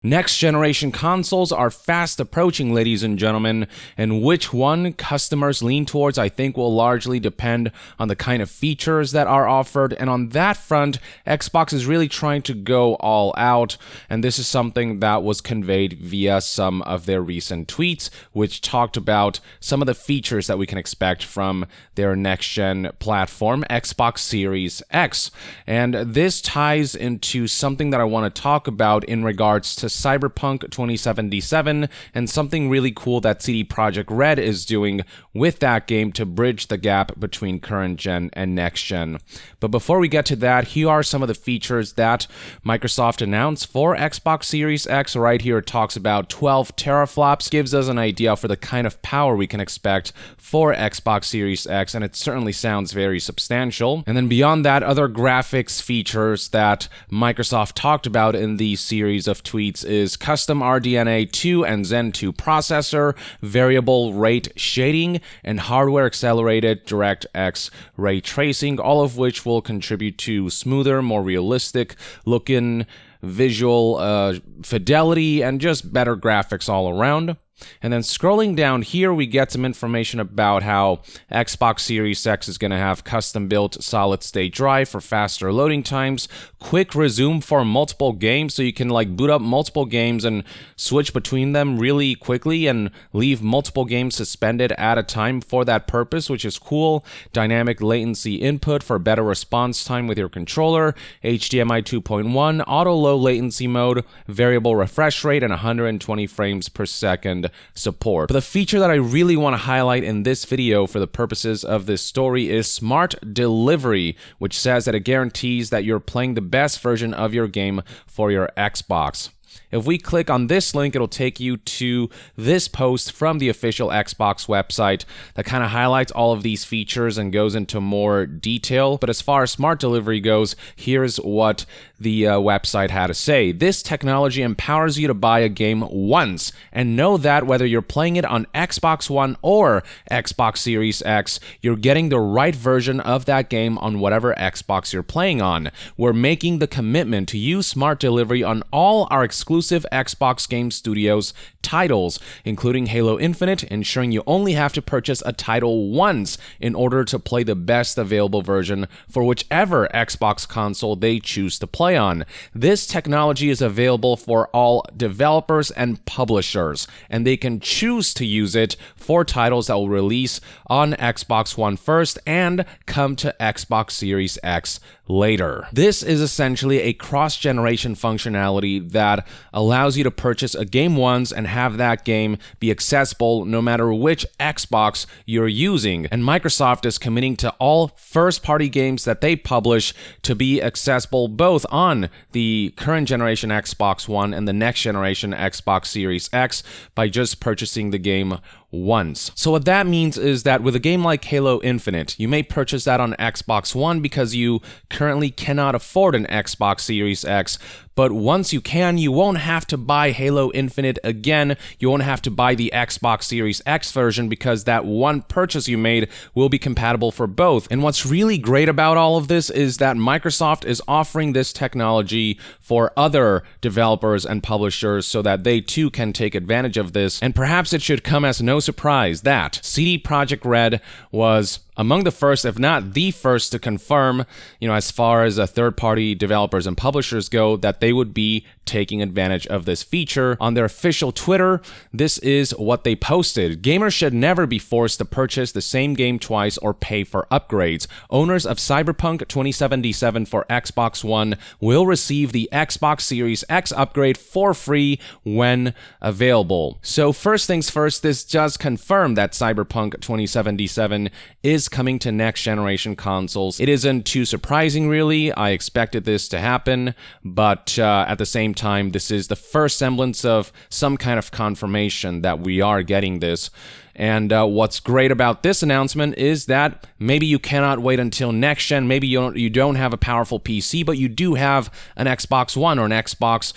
Next generation consoles are fast approaching, ladies and gentlemen, and which one customers lean towards I think will largely depend on the kind of features that are offered, and on that front, Xbox is really trying to go all out, and this is something that was conveyed via some of their recent tweets, which talked about some of the features that we can expect from their next-gen platform, Xbox Series X. And this ties into something that I want to talk about in regards to Cyberpunk 2077 and something really cool that CD Projekt Red is doing with that game to bridge the gap between current gen and next gen. But before we get to that, here are some of the features that Microsoft announced for Xbox Series X. Right here it talks about 12 teraflops, gives us an idea for the kind of power we can expect for Xbox Series X, and it certainly sounds very substantial. And then beyond that, other graphics features that Microsoft talked about in these series of tweets is custom RDNA 2 and Zen 2 processor, variable rate shading, and hardware-accelerated DirectX ray tracing, all of which will contribute to smoother, more realistic-looking visual fidelity and just better graphics all around. And then scrolling down here, we get some information about how Xbox Series X is going to have custom-built solid-state drive for faster loading times, quick resume for multiple games, so you can boot up multiple games and switch between them really quickly and leave multiple games suspended at a time for that purpose, which is cool. Dynamic latency input for better response time with your controller, HDMI 2.1, auto low latency mode, variable refresh rate, and 120 frames per second support. But the feature that I really want to highlight in this video for the purposes of this story is Smart Delivery, which says that it guarantees that you're playing the best version of your game for your Xbox. If we click on this link, it'll take you to this post from the official Xbox website that kind of highlights all of these features and goes into more detail. But as far as Smart Delivery goes, here's what the website had to say. This technology empowers you to buy a game once and know that whether you're playing it on Xbox One or Xbox Series X, you're getting the right version of that game on whatever Xbox you're playing on. We're making the commitment to use Smart Delivery on all our exclusive Xbox Game Studios titles, including Halo Infinite, ensuring you only have to purchase a title once in order to play the best available version for whichever Xbox console they choose to play on. This technology is available for all developers and publishers, and they can choose to use it for titles that will release on Xbox One first and come to Xbox Series X later. This is essentially a cross-generation functionality that allows you to purchase a game once and have that game be accessible no matter which Xbox you're using. And Microsoft is committing to all first-party games that they publish to be accessible both on the current generation Xbox One and the next generation Xbox Series X by just purchasing the game once. So what that means is that with a game like Halo Infinite, you may purchase that on Xbox One because you currently cannot afford an Xbox Series X, but once you can, you won't have to buy Halo Infinite again. You won't have to buy the Xbox Series X version because that one purchase you made will be compatible for both. And what's really great about all of this is that Microsoft is offering this technology for other developers and publishers so that they too can take advantage of this. And perhaps it should come as no surprise that CD Projekt Red was among the first, if not the first, to confirm, as far as third-party developers and publishers go, that they would be taking advantage of this feature. On their official Twitter, this is what they posted. Gamers should never be forced to purchase the same game twice or pay for upgrades. Owners of Cyberpunk 2077 for Xbox One will receive the Xbox Series X upgrade for free when available. So first things first, this does confirm that Cyberpunk 2077 is coming to next generation consoles. It isn't too surprising, really. I expected this to happen, but at the same time, this is the first semblance of some kind of confirmation that we are getting this. And what's great about this announcement is that maybe you cannot wait until next gen, maybe you don't have a powerful PC, but you do have an Xbox One or an Xbox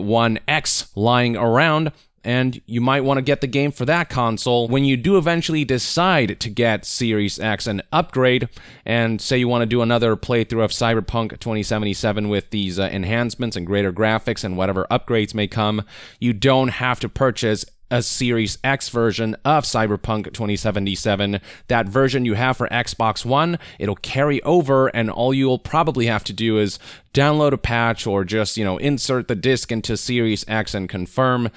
One X lying around. and you might want to get the game for that console. When you do eventually decide to get Series X and upgrade, and say you want to do another playthrough of Cyberpunk 2077 with these enhancements and greater graphics and whatever upgrades may come, you don't have to purchase a Series X version of Cyberpunk 2077. That version you have for Xbox One, it'll carry over, and all you'll probably have to do is download a patch or just, insert the disc into Series X and confirm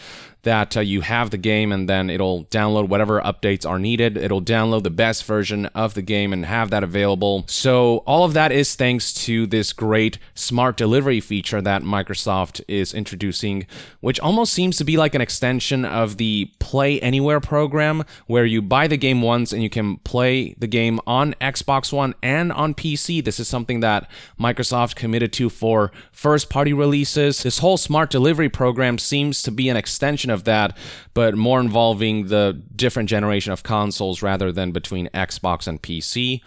that you have the game, and then it'll download whatever updates are needed. It'll download the best version of the game and have that available. So all of that is thanks to this great smart delivery feature that Microsoft is introducing, which almost seems to be like an extension of the Play Anywhere program, where you buy the game once and you can play the game on Xbox One and on PC. This is something that Microsoft committed to for first-party releases. This whole smart delivery program seems to be an extension of that, but more involving the different generation of consoles rather than between Xbox and PC.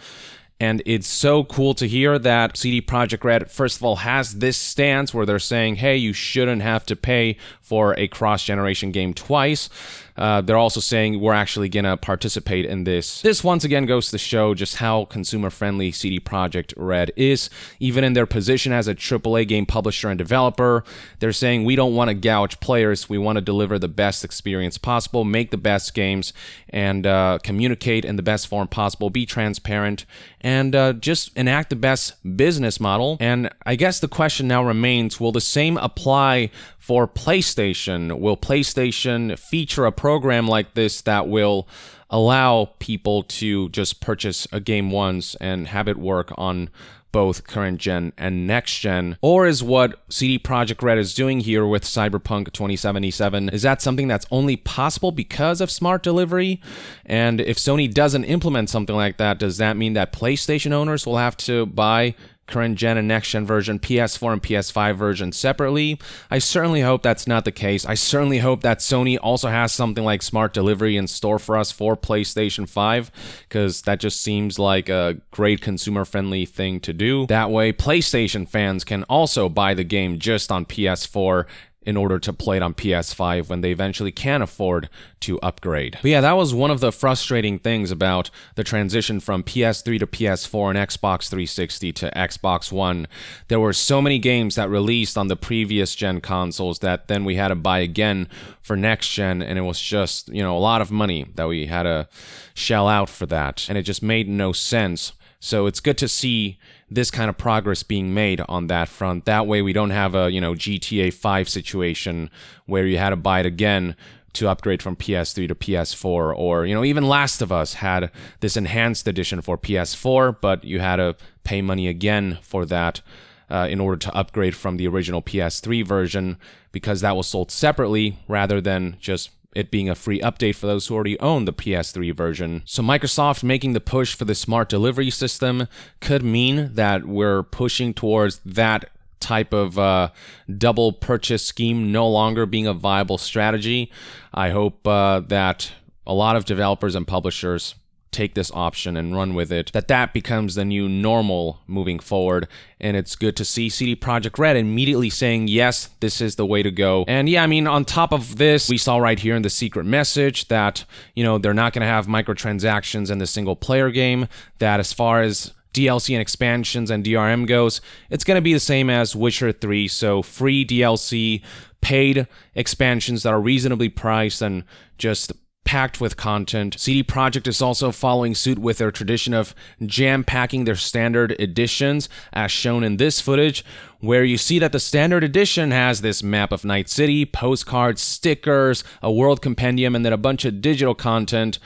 And it's so cool to hear that CD Projekt Red, first of all, has this stance where they're saying, hey, you shouldn't have to pay for a cross-generation game twice. They're also saying we're actually going to participate in this. This once again goes to show just how consumer-friendly CD Projekt Red is. Even in their position as a AAA game publisher and developer, they're saying we don't want to gouge players. We want to deliver the best experience possible, make the best games, and communicate in the best form possible, be transparent, and just enact the best business model. And I guess the question now remains, will the same apply for PlayStation? Will PlayStation feature a program like this that will allow people to just purchase a game once and have it work on both current gen and next gen? Or is what CD Projekt Red is doing here with Cyberpunk 2077, is that something that's only possible because of smart delivery? And if Sony doesn't implement something like that, does that mean that PlayStation owners will have to buy current gen and next gen version, PS4 and PS5 version separately? I certainly hope that's not the case. I certainly hope that Sony also has something like smart delivery in store for us for PlayStation 5, because that just seems like a great consumer-friendly thing to do. That way, PlayStation fans can also buy the game just on PS4 in order to play it on PS5 when they eventually can afford to upgrade. But yeah, that was one of the frustrating things about the transition from PS3 to PS4 and Xbox 360 to Xbox One. There were so many games that released on the previous gen consoles that then we had to buy again for next gen, and it was just, a lot of money that we had to shell out for that, and it just made no sense. So it's good to see this kind of progress being made on that front. That way we don't have a, GTA 5 situation where you had to buy it again to upgrade from PS3 to PS4, or, even Last of Us had this enhanced edition for PS4, but you had to pay money again for that in order to upgrade from the original PS3 version, because that was sold separately rather than just it being a free update for those who already own the PS3 version. So Microsoft making the push for the smart delivery system could mean that we're pushing towards that type of double purchase scheme no longer being a viable strategy. I hope that a lot of developers and publishers take this option and run with it, that becomes the new normal moving forward. And it's good to see CD Projekt Red immediately saying, yes, this is the way to go. And yeah, on top of this, we saw right here in the secret message that, they're not going to have microtransactions in the single player game, that as far as DLC and expansions and DRM goes, it's going to be the same as Witcher 3, so free DLC, paid expansions that are reasonably priced and just packed with content. CD Projekt is also following suit with their tradition of jam-packing their standard editions, as shown in this footage, where you see that the standard edition has this map of Night City, postcards, stickers, a world compendium, and then a bunch of digital content.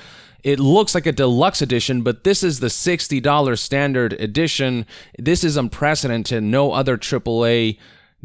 It looks like a deluxe edition, but this is the $60 standard edition. This is unprecedented. No other AAA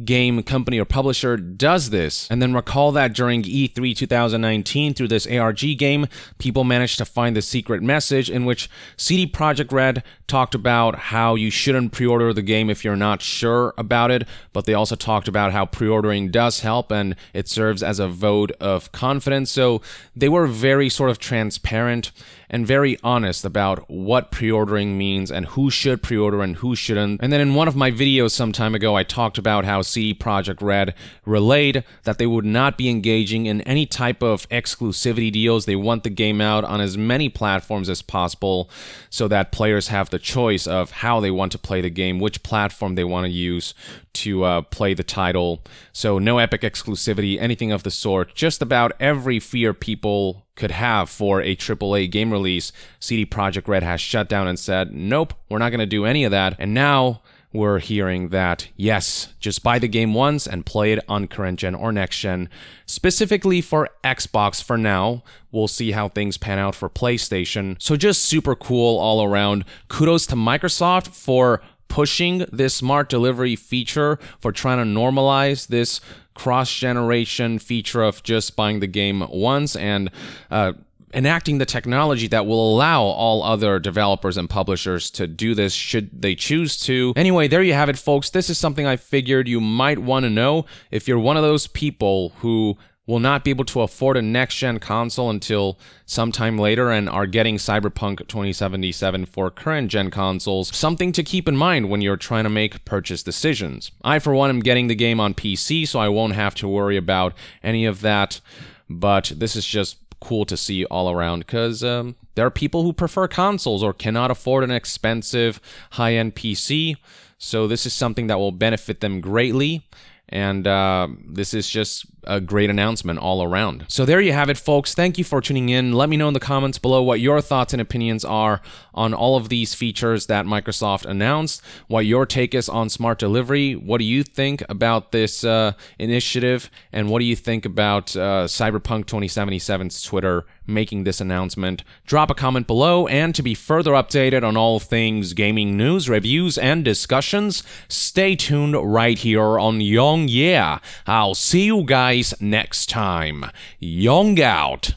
game company or publisher does this. And then recall that during E3 2019, through this ARG game, people managed to find the secret message in which CD Projekt Red talked about how you shouldn't pre-order the game if you're not sure about it, but they also talked about how pre-ordering does help and it serves as a vote of confidence. So they were very sort of transparent. and very honest about what pre-ordering means and who should pre-order and who shouldn't. And then in one of my videos some time ago, I talked about how CD Projekt Red relayed that they would not be engaging in any type of exclusivity deals. They want the game out on as many platforms as possible so that players have the choice of how they want to play the game, which platform they want to use to play the title. So no epic exclusivity, anything of the sort. Just about every fear people could have for a AAA game release, CD Projekt Red has shut down and said, nope, we're not going to do any of that. And now we're hearing that, yes, just buy the game once and play it on current gen or next gen. Specifically for Xbox for now. We'll see how things pan out for PlayStation. So just super cool all around. Kudos to Microsoft for pushing this smart delivery feature, for trying to normalize this cross-generation feature of just buying the game once and enacting the technology that will allow all other developers and publishers to do this should they choose to. Anyway, there you have it, folks. This is something I figured you might want to know if you're one of those people who will not be able to afford a next-gen console until sometime later and are getting Cyberpunk 2077 for current-gen consoles. Something to keep in mind when you're trying to make purchase decisions. I, for one, am getting the game on PC, so I won't have to worry about any of that, but this is just cool to see all around because there are people who prefer consoles or cannot afford an expensive high-end PC, so this is something that will benefit them greatly. And this is just a great announcement all around. So there you have it, folks. Thank you for tuning in. Let me know in the comments below what your thoughts and opinions are on all of these features that Microsoft announced, what your take is on smart delivery. What do you think about this initiative? And what do you think about Cyberpunk 2077's Twitter making this announcement? Drop a comment below, and to be further updated on all things gaming news, reviews, and discussions, stay tuned right here on Young Yeah. I'll see you guys next time. Young out.